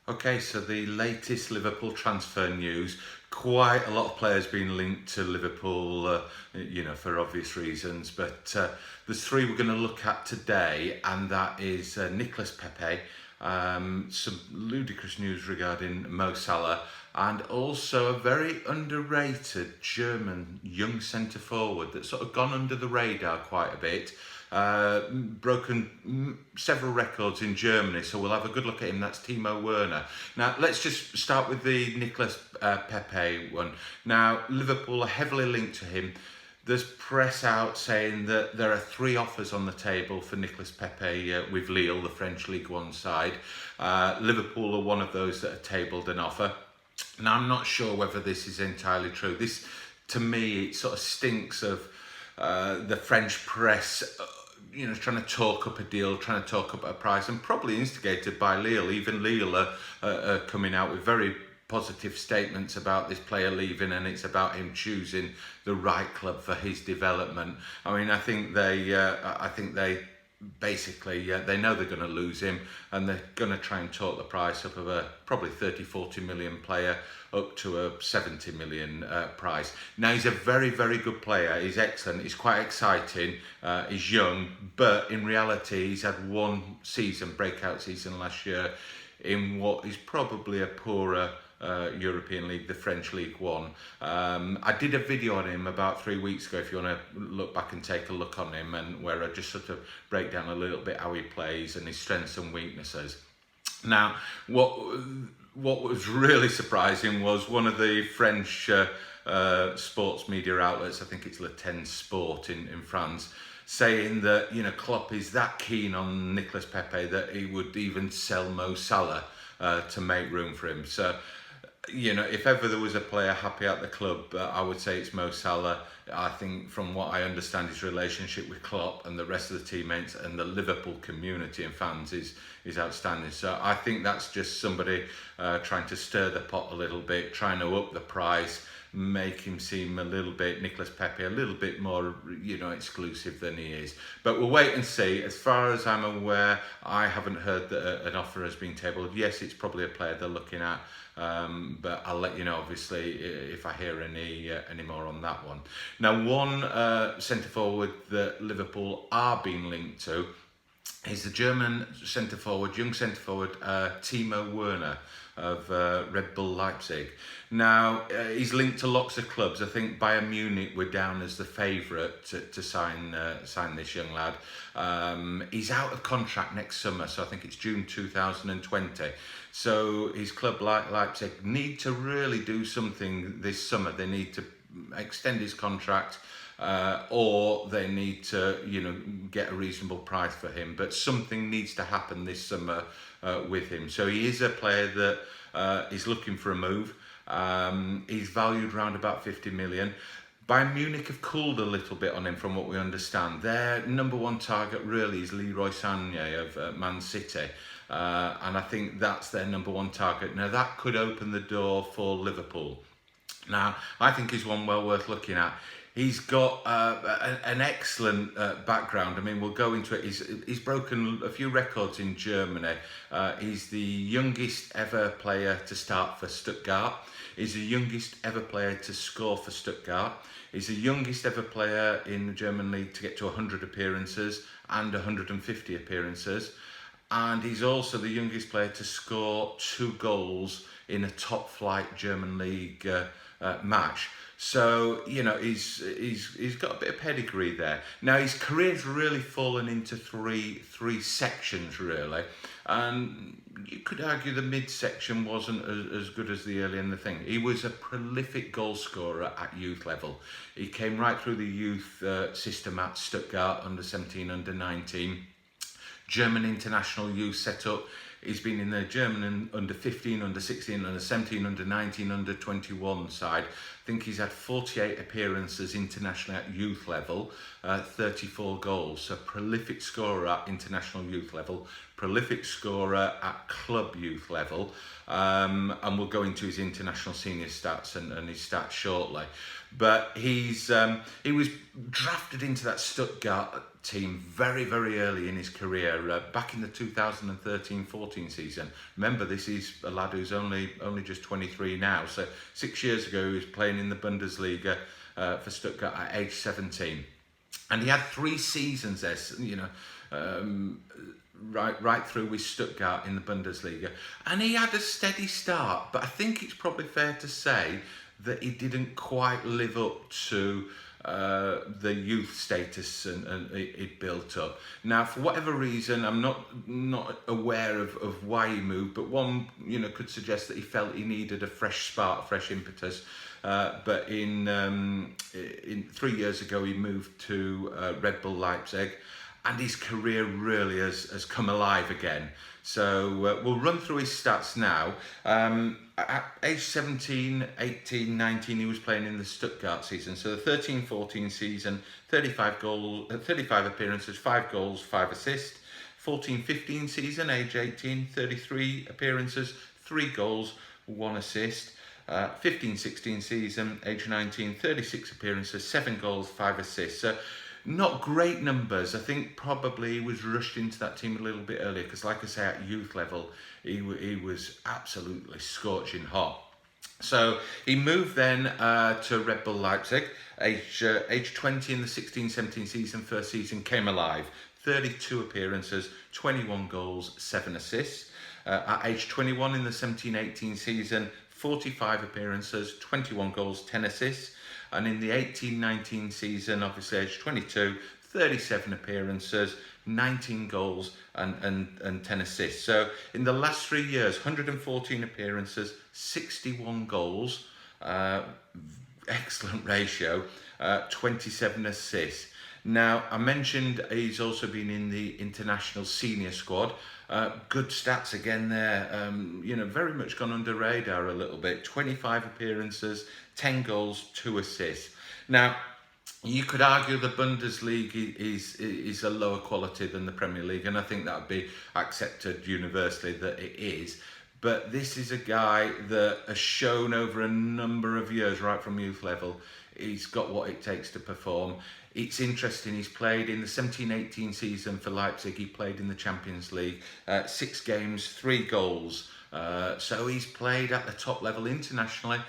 Okay, so the latest Liverpool transfer news. Quite a lot of players being linked to Liverpool, for obvious reasons. But there's three we're going to look at today, and that is Nicolas Pepe, some ludicrous news regarding Mo Salah, and also a very underrated German young centre forward that's sort of gone under the radar quite a bit. Broken several records in Germany, so we'll have a good look at him. That's Timo Werner. Now, let's just start with the Nicolas Pepe one. Now, Liverpool are heavily linked to him. There's press out saying that there are three offers on the table for Nicolas Pepe with Lille, the French League One side. Liverpool are one of those that have tabled an offer. Now, I'm not sure whether this is entirely true. This, to me, it sort of stinks of the French press, trying to talk up a deal, trying to talk up a price, and probably instigated by Lille. Even Lille are coming out with very positive statements about this player leaving, and it's about him choosing the right club for his development. I mean, I think they basically, they know they're going to lose him, and they're going to try and talk the price up of a probably 30-40 million player up to a 70 million price. Now, he's a very, very good player. He's excellent. He's quite exciting. He's young, but in reality, he's had one breakout season last year in what is probably a poorer European League, the French League One. I did a video on him about 3 weeks ago, if you want to look back and take a look on him, and where I just sort of break down a little bit how he plays and his strengths and weaknesses. Now, what was really surprising was one of the French sports media outlets, I think it's Latest Sport in France, saying that Klopp is that keen on Nicolas Pepe that he would even sell Mo Salah to make room for him. So, if ever there was a player happy at the club, I would say it's Mo Salah. I think, from what I understand, his relationship with Klopp and the rest of the teammates and the Liverpool community and fans is outstanding. So I think that's just somebody trying to stir the pot a little bit, trying to up the price, make him seem Nicolas Pepe, a little bit more, exclusive than he is. But we'll wait and see. As far as I'm aware, I haven't heard that an offer has been tabled. Yes, it's probably a player they're looking at, but I'll let you know, obviously, if I hear any more on that one. Now, one centre forward that Liverpool are being linked to is the German centre forward, young centre forward, Timo Werner of Red Bull Leipzig. Now, he's linked to lots of clubs. I think Bayern Munich were down as the favourite to sign this young lad. He's out of contract next summer, so I think it's June 2020. So his club, like Leipzig, need to really do something this summer. They need to extend his contract, or they need to, get a reasonable price for him. But something needs to happen this summer with him. So he is a player that is looking for a move. He's valued around about 50 million. Bayern Munich have cooled a little bit on him, from what we understand. Their number one target really is Leroy Sané of Man City. And I think that's their number one target. Now, that could open the door for Liverpool. Now, I think he's one well worth looking at. He's got an excellent background. I mean, we'll go into it. He's broken a few records in Germany. He's the youngest ever player to start for Stuttgart. He's the youngest ever player to score for Stuttgart. He's the youngest ever player in the German league to get to 100 appearances and 150 appearances. And he's also the youngest player to score 2 goals in a top-flight German league match. So, he's got a bit of pedigree there. Now, his career's really fallen into three sections, really. And you could argue the mid-section wasn't as good as the early and the thing. He was a prolific goal scorer at youth level. He came right through the youth system at Stuttgart, under 17, under 19. German international youth setup. He's been in the German under 15, under 16, under 17, under 19, under 21 side. I think he's had 48 appearances internationally at youth level, 34 goals. So prolific scorer at international youth level, prolific scorer at club youth level. And we'll go into his international senior stats and his stats shortly. But he was drafted into that Stuttgart team very, very early in his career, back in the 2013-14 season. Remember, this is a lad who's only just 23 now. So 6 years ago, he was playing in the Bundesliga for Stuttgart at age 17. And he had 3 seasons there, right through with Stuttgart in the Bundesliga. And he had a steady start, but I think it's probably fair to say that he didn't quite live up to the youth status and it built up. Now, for whatever reason, I'm not aware of why he moved, but one could suggest that he felt he needed a fresh spark, fresh impetus. But in 3 years ago, he moved to Red Bull Leipzig, and his career really has come alive again. So we'll run through his stats now. At age 17, 18, 19, he was playing in the Stuttgart season. So the 13-14 season, 35 appearances, 5 goals, 5 assists. 14-15 season, age 18, 33 appearances, 3 goals, 1 assist. 15-16 season, age 19, 36 appearances, 7 goals, 5 assists. So not great numbers. I think probably he was rushed into that team a little bit earlier because, like I say, at youth level, he was absolutely scorching hot. So he moved then to Red Bull Leipzig, age 20 in the 16-17 season. First season came alive. 32 appearances, 21 goals, 7 assists. At age 21 in the 17-18 season, 45 appearances, 21 goals, 10 assists. And in the 18-19 season, obviously age 22, 37 appearances, 19 goals and 10 assists. So in the last 3 years, 114 appearances, 61 goals, excellent ratio, 27 assists. Now, I mentioned he's also been in the international senior squad. Good stats again there. Very much gone under radar a little bit. 25 appearances, 10 goals, 2 assists. Now, you could argue the Bundesliga is a lower quality than the Premier League, and I think that would be accepted universally that it is. But this is a guy that has shown over a number of years, right from youth level, he's got what it takes to perform. It's interesting, he's played in the 17-18 season for Leipzig, he played in the Champions League, 6 games, 3 goals. So he's played at the top level internationally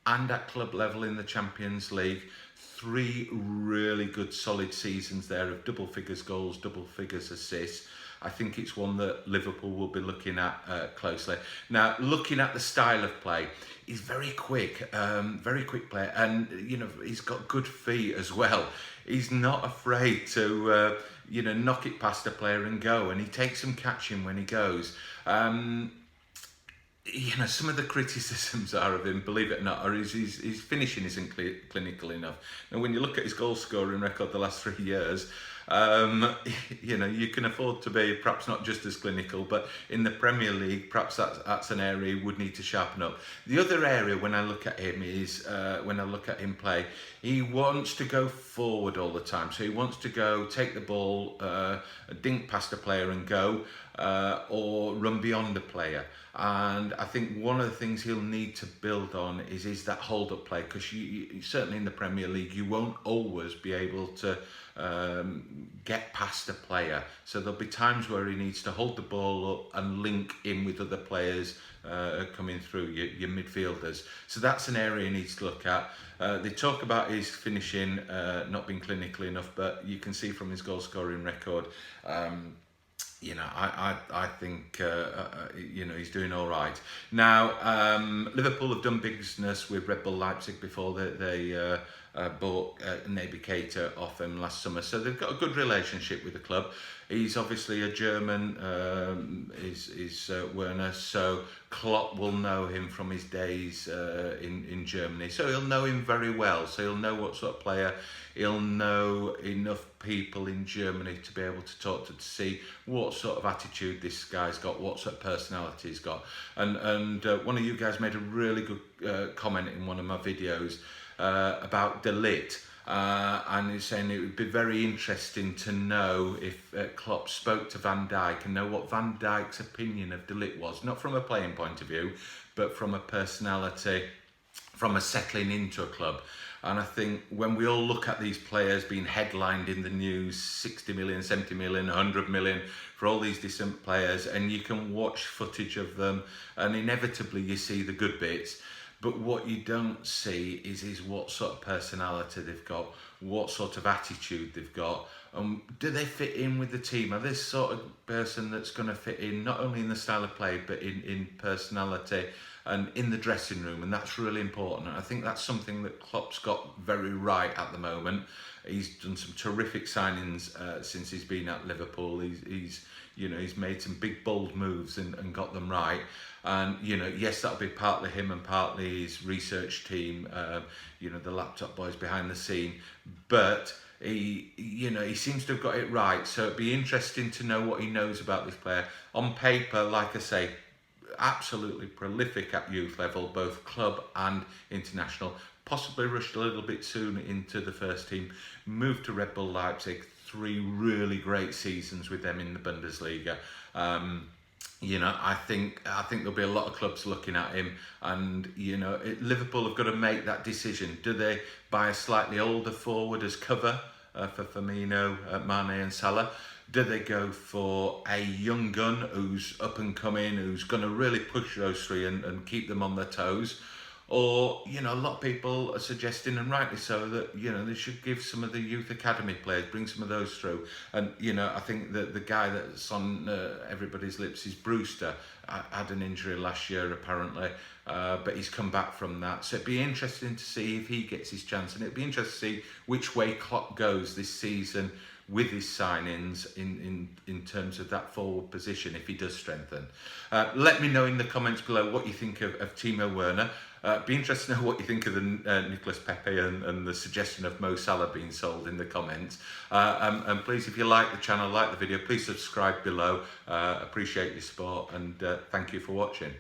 and at club level in the Champions League. 3 really good solid seasons there of double figures goals, double figures assists. I think it's one that Liverpool will be looking at closely. Now, looking at the style of play, he's very quick player, and he's got good feet as well. He's not afraid to knock it past a player and go, and he takes some catching when he goes. Some of the criticisms are of him, believe it or not, are his finishing isn't clinical enough. Now, when you look at his goal scoring record the last 3 years, you can afford to be perhaps not just as clinical, but in the Premier League, perhaps that's an area he would need to sharpen up. The other area when I look at him is, when I look at him play, he wants to go forward all the time. So he wants to go, take the ball, dink past a player and go, or run beyond a player. And I think one of the things he'll need to build on is that hold-up play, because you certainly in the Premier League, you won't always be able to get past a player. So there'll be times where he needs to hold the ball up and link in with other players coming through, your midfielders. So that's an area he needs to look at. They talk about his finishing not being clinical enough, but you can see from his goal scoring record, I think he's doing all right. Now, Liverpool have done business with Red Bull Leipzig before. They bought Naby Keita off him last summer, so they've got a good relationship with the club. He's obviously a German, is Werner, so Klopp will know him from his days in Germany, so he'll know him very well, so he'll know what sort of player. He'll know enough people in Germany to be able to talk to see what sort of attitude this guy's got, what sort of personality he's got. And one of you guys made a really good comment in one of my videos about De Ligt, and he's saying it would be very interesting to know if Klopp spoke to Van Dijk and know what Van Dijk's opinion of De Ligt was, not from a playing point of view, but from a personality, from a settling into a club. And I think when we all look at these players being headlined in the news, 60 million, 70 million, 100 million for all these different players, and you can watch footage of them, and inevitably you see the good bits. But what you don't see is what sort of personality they've got, what sort of attitude they've got, do they fit in with the team? Are they sort of person that's going to fit in not only in the style of play, but in personality and in the dressing room? And that's really important. And I think that's something that Klopp's got very right at the moment. He's done some terrific signings since he's been at Liverpool. He's made some big bold moves and got them right. And yes, that'll be partly him and partly his research team, the laptop boys behind the scene. But he seems to have got it right. So it'd be interesting to know what he knows about this player. On paper, like I say, absolutely prolific at youth level, both club and international. Possibly rushed a little bit soon into the first team. Moved to Red Bull Leipzig. 3 really great seasons with them in the Bundesliga. I think there'll be a lot of clubs looking at him, and Liverpool have got to make that decision. Do they buy a slightly older forward as cover for Firmino, Mane, and Salah? Do they go for a young gun who's up and coming, who's going to really push those 3 and keep them on their toes? Or, a lot of people are suggesting, and rightly so, that, they should give some of the youth academy players, bring some of those through. And, I think that the guy that's on everybody's lips is Brewster. Had an injury last year, apparently, but he's come back from that. So it'd be interesting to see if he gets his chance, and it'd be interesting to see which way Klopp goes this season with his signings in terms of that forward position, if he does strengthen. Let me know in the comments below what you think of Timo Werner. Be interested to know what you think of the Nicolas Pepe and the suggestion of Mo Salah being sold in the comments. And please, if you like the channel, like the video, please subscribe below. Appreciate your support, and thank you for watching.